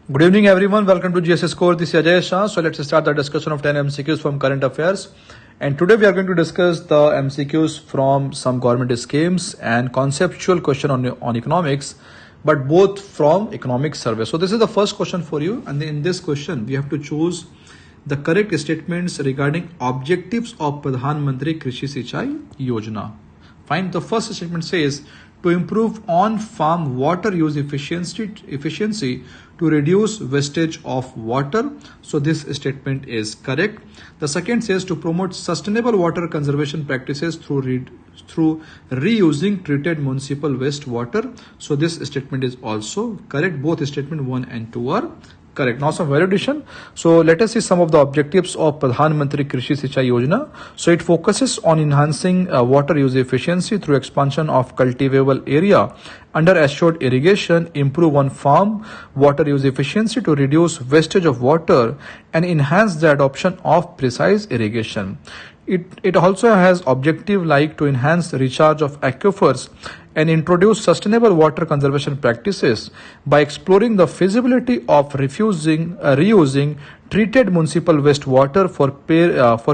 Good evening, everyone. Welcome to GSS Core. This is Ajay Shah. So let's start the discussion of 10 MCQs from current affairs. And today we are going to discuss the MCQs from some government schemes and conceptual question on economics, but both from economic survey. So this is the first question for you. And in this question, we have to choose the correct statements regarding objectives of Pradhan Mantri Krishi Sinchai Yojana. Fine. The first statement says to improve on-farm water use efficiency to reduce wastage of water. So this statement is correct. The second says to promote sustainable water conservation practices through reusing treated municipal wastewater. So this statement is also correct. Both statement 1 and 2 are correct. Now some validation. So let us see some of the objectives of Pradhan Mantri Krishi Sinchai Yojana. So it focuses on enhancing water use efficiency through expansion of cultivable area under assured irrigation, improve on farm water use efficiency to reduce wastage of water, and enhance the adoption of precise irrigation. It also has objective like to enhance recharge of aquifers and introduce sustainable water conservation practices by exploring the feasibility of reusing treated municipal wastewater for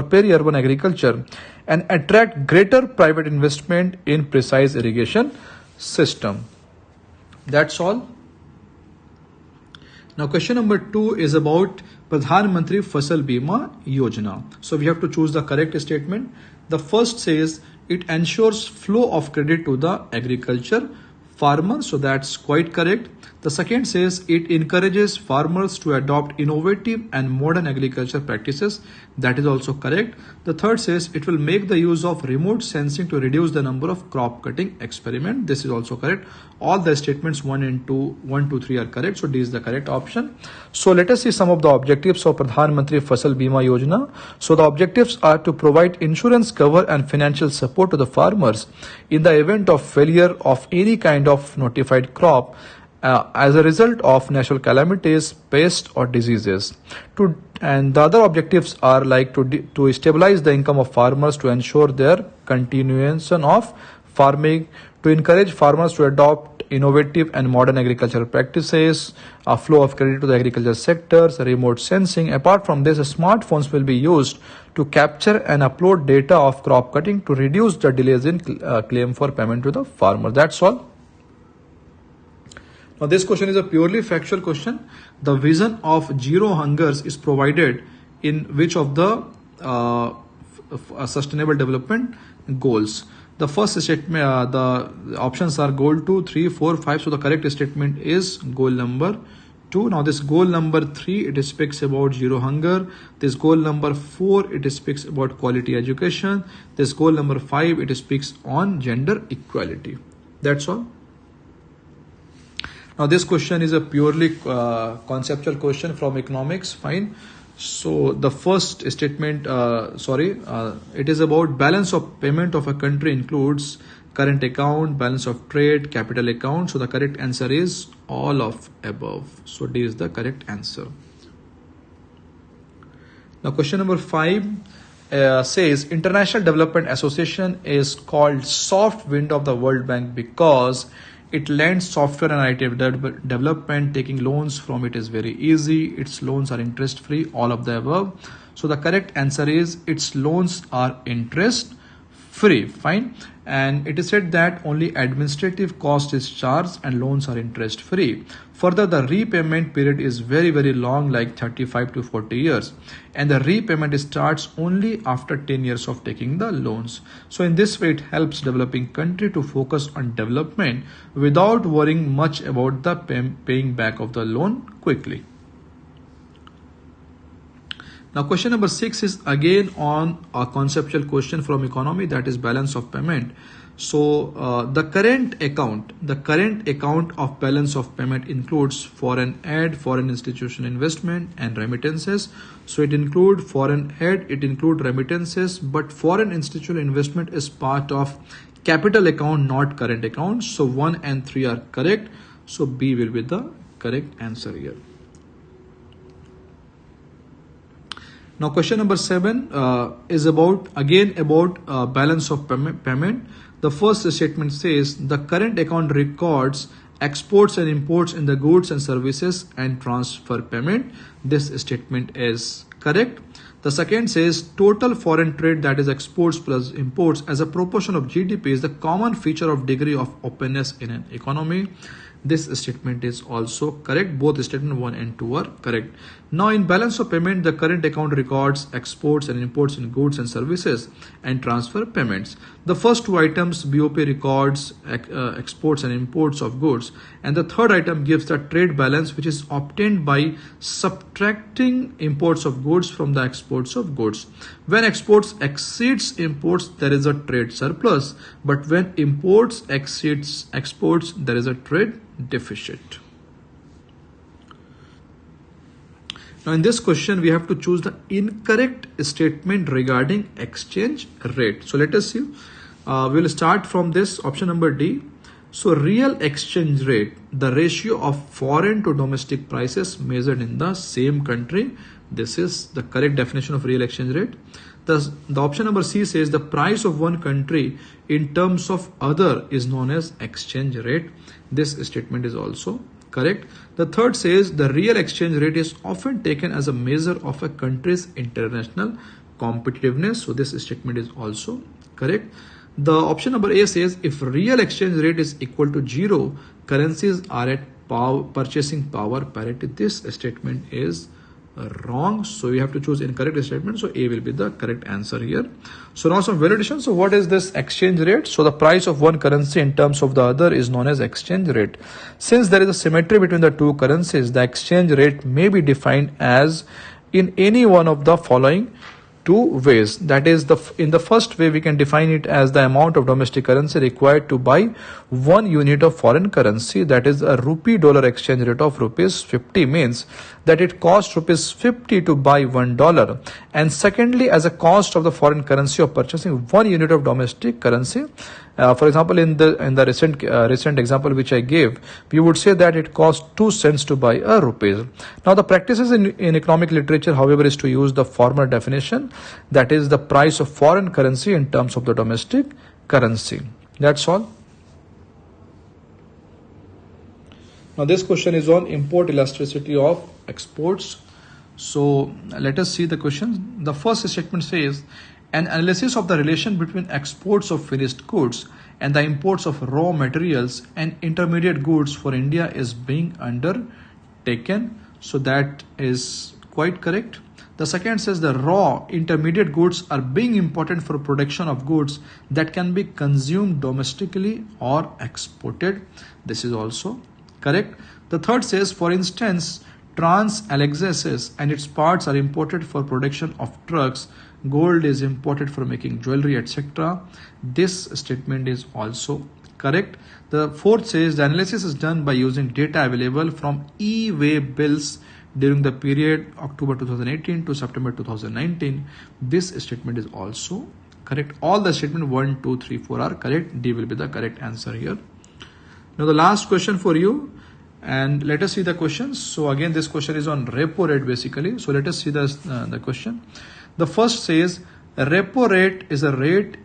peri-urban agriculture and attract greater private investment in precise irrigation system. That's all. Now question number 2 is about Pradhan Mantri Fasal Bima Yojana. So we have to choose the correct statement. The first says it ensures flow of credit to the agriculture farmer. So that's quite correct. The second says it encourages farmers to adopt innovative and modern agriculture practices. That is also correct. The third says it will make the use of remote sensing to reduce the number of crop cutting experiment. This is also correct. All the statements 1, 2, 3 are correct. So D is the correct option. So let us see some of the objectives of Pradhan Mantri Fasal Bima Yojana. So the objectives are to provide insurance cover and financial support to the farmers in the event of failure of any kind of notified crop as a result of natural calamities, pests or diseases. And the other objectives are like to stabilize the income of farmers, to ensure their continuation of farming, to encourage farmers to adopt innovative and modern agricultural practices, a flow of credit to the agriculture sectors, remote sensing. Apart from this, smartphones will be used to capture and upload data of crop cutting to reduce the delays in claim for payment to the farmer. That's all. Now this question is a purely factual question. The vision of zero hungers is provided in which of the sustainable development goals? The first statement, the options are goal 2, 3, 4, 5. So the correct statement is goal number 2. Now this goal number 3, it speaks about zero hunger. This goal number 4, it speaks about quality education. This goal number 5, it speaks on gender equality. That's all. Now this question is a purely conceptual question from economics. Fine. So the first statement, it is about balance of payment of a country includes current account, balance of trade, capital account. So the correct answer is all of above. So D is the correct answer. Now question number 5 says International Development Association is called soft window of the World Bank because it lends software and IT development. Taking loans from it is very easy. Its loans are interest free, all of the above. So the correct answer is its loans are interest free. Fine. And it is said that only administrative cost is charged and loans are interest free. Further, the repayment period is very, very long, like 35 to 40 years. And the repayment starts only after 10 years of taking the loans. So in this way, it helps developing country to focus on development without worrying much about the paying back of the loan quickly. Now question number 6 is again on a conceptual question from economy, that is balance of payment. So the current account of balance of payment includes foreign aid, foreign institutional investment and remittances. So it includes foreign aid, it includes remittances, but foreign institutional investment is part of capital account, not current account. So 1 and 3 are correct. So B will be the correct answer here. Now question number 7 is about balance of payment. The first statement says the current account records exports and imports in the goods and services and transfer payment. This statement is correct. The second says total foreign trade, that is exports plus imports, as a proportion of GDP is the common feature of degree of openness in an economy. This statement is also correct. Both statement 1 and 2 are correct. Now in balance of payment, the current account records exports and imports in goods and services and transfer payments. The first two items, BOP records exports and imports of goods, and the third item gives the trade balance, which is obtained by subtracting imports of goods from the exports of goods. When exports exceeds imports, there is a trade surplus, but when imports exceeds exports, there is a trade deficit. Now in this question, we have to choose the incorrect statement regarding exchange rate. So let us see. We will start from this option number D. So real exchange rate, the ratio of foreign to domestic prices measured in the same country. This is the correct definition of real exchange rate. The option number C says the price of one country in terms of other is known as exchange rate. This statement is also correct. The third says the real exchange rate is often taken as a measure of a country's international competitiveness. So this statement is also correct. The option number A says if real exchange rate is equal to 0, currencies are at purchasing power parity. This statement is wrong. So you have to choose incorrect statement. So A will be the correct answer here. So now some validation. So what is this exchange rate? So the price of one currency in terms of the other is known as exchange rate. Since there is a symmetry between the two currencies, the exchange rate may be defined as in any one of the following two ways. That is, in the first way, we can define it as the amount of domestic currency required to buy 1 unit of foreign currency. That is, a rupee dollar exchange rate of rupees 50 means that it costs rupees 50 to buy $1. And secondly, as a cost of the foreign currency of purchasing 1 unit of domestic currency. For example, in the recent example which I gave, we would say that it costs 2 cents to buy a rupees. Now the practices in economic literature, however, is to use the former definition, that is the price of foreign currency in terms of the domestic currency. That's all. Now this question is on import elasticity of exports. So let us see the question. The first statement says an analysis of the relation between exports of finished goods and the imports of raw materials and intermediate goods for India is being undertaken. So that is quite correct. The second says the raw intermediate goods are being imported for production of goods that can be consumed domestically or exported. This is also correct. The third says, for instance, Trans Alexis and its parts are imported for production of trucks. Gold is imported for making jewelry, etc. This statement is also correct. The fourth says the analysis is done by using data available from e-way bills during the period October 2018 to September 2019. This statement is also correct. All the statement 1, 2, 3, 4 are correct. D will be the correct answer here. Now the last question for you, and let us see the questions. So again, this question is on repo rate basically. So let us see the question. The first says repo rate is a rate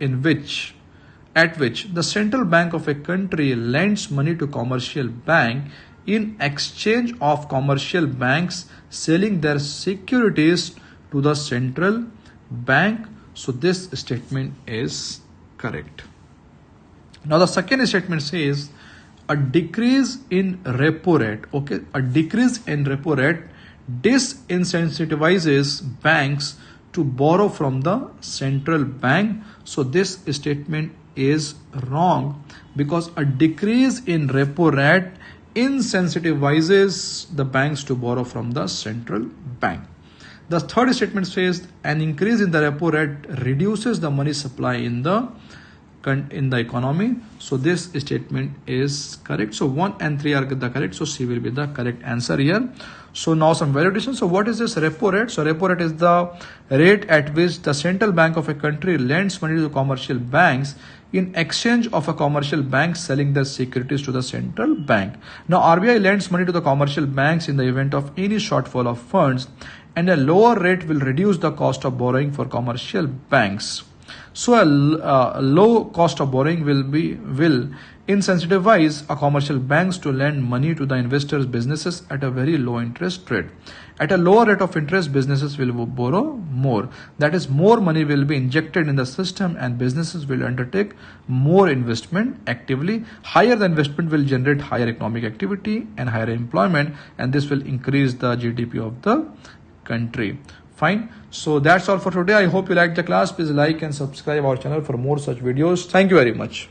at which the central bank of a country lends money to commercial bank in exchange of commercial banks selling their securities to the central bank. So this statement is correct. Now the second statement says a decrease in repo rate. Okay, a decrease in repo rate disincentivizes banks to borrow from the central bank. So this statement is wrong because a decrease in repo rate incentivizes the banks to borrow from the central bank. The third statement says an increase in the repo rate reduces the money supply in the economy. So this statement is correct. So 1 and 3 are the correct. So C will be the correct answer here. So now some validation. So what is this repo rate? So repo rate is the rate at which the central bank of a country lends money to commercial banks in exchange of a commercial bank selling their securities to the central bank. Now RBI lends money to the commercial banks in the event of any shortfall of funds, and a lower rate will reduce the cost of borrowing for commercial banks. So a low cost of borrowing will insensitive wise a commercial banks to lend money to the investors businesses at a very low interest rate. At a lower rate of interest, businesses will borrow more. That is, more money will be injected in the system and businesses will undertake more investment actively. Higher the investment will generate higher economic activity and higher employment, and this will increase the GDP of the country. Fine. So that's all for today. I hope you liked the class. Please like and subscribe our channel for more such videos. Thank you very much.